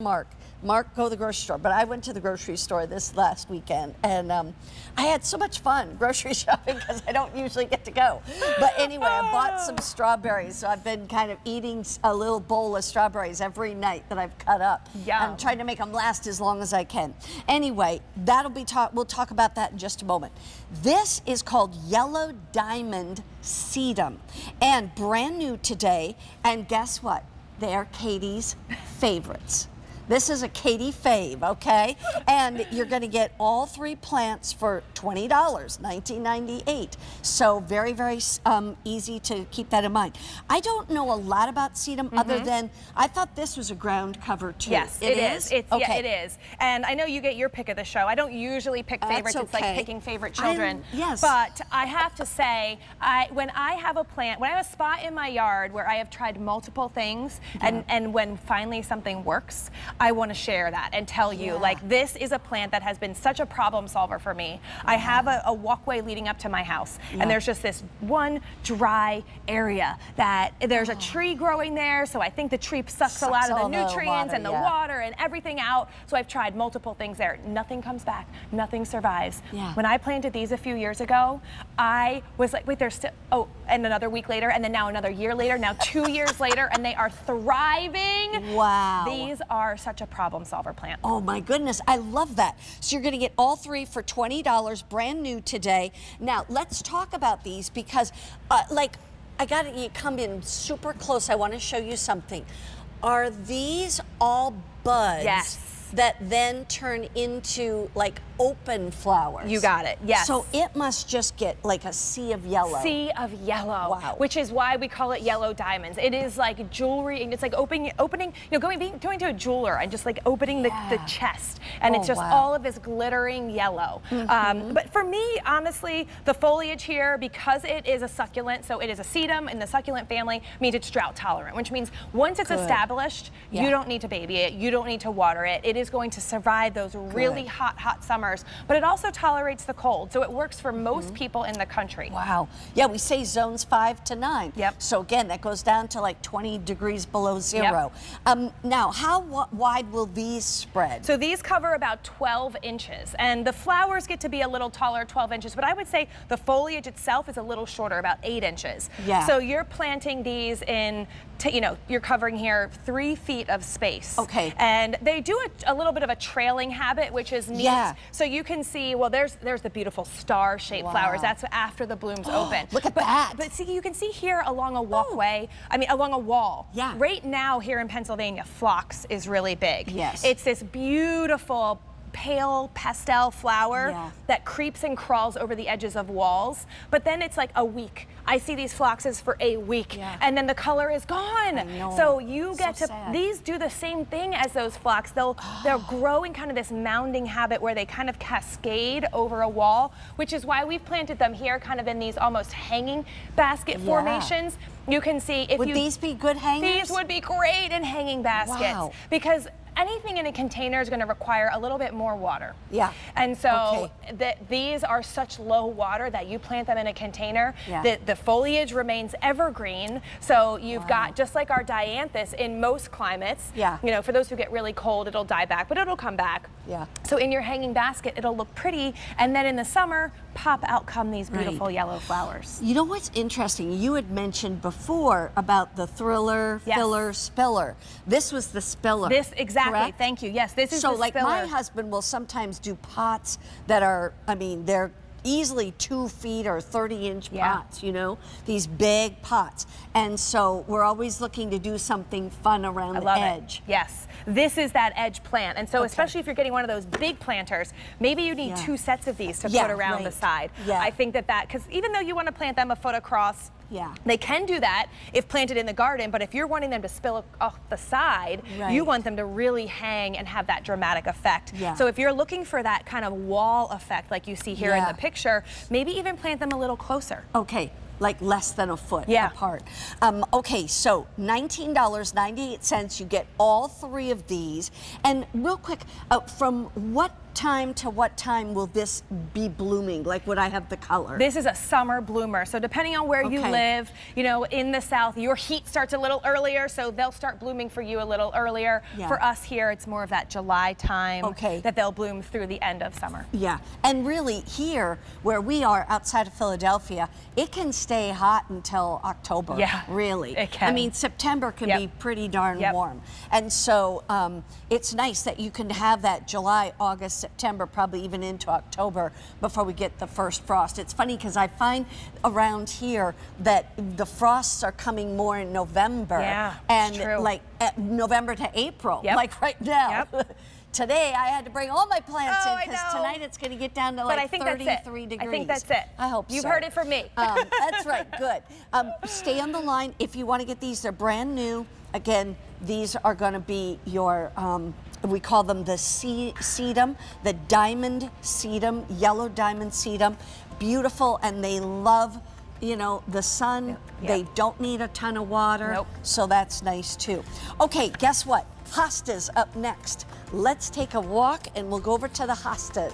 Mark, go to the grocery store. But I went to the grocery store this last weekend, and I had so much fun grocery shopping because I don't usually get to go. But anyway, I bought some strawberries, so I've been kind of eating a little bowl of strawberries every night that I've cut up. Yum. I'm trying to make them last as long as I can. Anyway, we'll talk about that in just a moment. This is called Yellow Diamond Sedum, and brand new today. And guess what? They are Katie's favorites. This is a Katie fave, okay? And you're going to get all three plants for $20, $19.98. So very, very easy to keep that in mind. I don't know a lot about sedum other than I thought this was a ground cover too. Yes, it is. Okay. Yeah, it is. And I know you get your pick of the show. I don't usually pick favorites. That's It's like okay. picking favorite children. Yes. But I have to say, when I have a plant, when I have a spot in my yard where I have tried multiple things, and when finally something works, I want to share that and tell you, like, this is a plant that has been such a problem solver for me. I have a walkway leading up to my house, and there's just this one dry area that there's a tree growing there, so I think the tree sucks a lot of the nutrients and the water and everything out. So I've tried multiple things there. Nothing comes back. Nothing survives. When I planted these a few years ago, I was like, wait, there's still, and another week later, and then now another year later, now 2 years later, and they are thriving. Wow. These are such a problem solver plant. Oh my goodness, I love that. So you're going to get all three for $20, brand new today. Now let's talk about these because you come in super close. I want to show you something. Are these all buds? Yes. That then turn into like open flowers? You got it, yes. So it must just get like a sea of yellow. Sea of yellow. Wow. Which is why we call it yellow diamonds. It is like jewelry, and it's like opening, going to a jeweler and just like opening the chest, and it's just all of this glittering yellow. But for me, honestly, the foliage here, because it is a succulent, so it is a sedum in the succulent family, means it's drought tolerant, which means once it's established, you don't need to baby it, you don't need to water it. It is going to survive those really hot summers, but it also tolerates the cold, so it works for most people in the country. Wow. Yeah, we say zones 5 to 9. Yep. So again, that goes down to like 20 degrees below zero. Now, how wide will these spread? So these cover about 12 inches, and the flowers get to be a little taller, 12 inches, but I would say the foliage itself is a little shorter, about 8 inches. Yeah. So you're planting these in, you're covering here 3 feet of space. Okay. And they do a little bit of a trailing habit, which is neat. Yeah. So you can see, well, there's the beautiful star-shaped flowers. That's after the blooms open. Look at that. But see, you can see here along a walkway, along a wall. Yeah. Right now here in Pennsylvania, phlox is really big. Yes. It's this beautiful pale pastel flower that creeps and crawls over the edges of walls, but then it's like a week. I see these phloxes for a week, and then the color is gone. I know. So you get So to, sad. these do the same thing as those phlox. They're growing kind of this mounding habit where they kind of cascade over a wall, which is why we've planted them here kind of in these almost hanging basket formations. You can see if would these be good hangers? These would be great in hanging baskets because anything in a container is going to require a little bit more water. Yeah. And so these are such low water that you plant them in a container, the foliage remains evergreen. So you've got, just like our dianthus in most climates, for those who get really cold, it'll die back, but it'll come back. Yeah. So in your hanging basket, it'll look pretty. And then in the summer, pop out come these beautiful yellow flowers. You know what's interesting? You had mentioned before about the thriller, filler, spiller. This was the spiller. This, exactly. Correct? Thank you. Yes, this is the So like spiller. my husband will sometimes do pots that are, they're easily 2 feet or 30-inch pots, these big pots. And so we're always looking to do something fun around the edge. Yes, this is that edge plant. And so especially if you're getting one of those big planters, maybe you need 2 sets of these to put around the side. I think because even though you want to plant them a foot across, they can do that if planted in the garden, but if you're wanting them to spill off the side, you want them to really hang and have that dramatic effect. So if you're looking for that kind of wall effect like you see here in the picture, maybe even plant them a little closer. Okay. like less than a foot Yeah. apart. Okay, so $19.98, you get all 3 of these. And real quick, from what time to what time will this be blooming? Like, would I have the color? This is a summer bloomer. So depending on where you Okay. live, you know, in the South, your heat starts a little earlier, so they'll start blooming for you a little earlier. Yeah. For us here, it's more of that July time Okay. that they'll bloom through the end of summer. Yeah, and really here, where we are outside of Philadelphia, it can stay hot until October. Yeah, really. it can. I mean, September can Yep. be pretty darn Yep. warm. And so it's nice that you can have that July, August, September, probably even into October before we get the first frost. It's funny because I find around here that the frosts are coming more in November. Yeah, and it's true. like November to April, Yep. like right now. Yep. Today I had to bring all my plants Oh, in I because know. tonight it's going to get down to But I like think that's 33 it. degrees. I think that's it. I hope You've so. heard it from me. That's right, good. Stay on the line if you want to get these. They're brand new. Again, these are going to be your, we call them the sedum, the diamond sedum, yellow diamond sedum. Beautiful, and they love, you know, the sun. Yep. They don't need a ton of water. Nope. So that's nice too. Okay, guess what? Hostas up next. Let's take a walk and we'll go over to the hostas.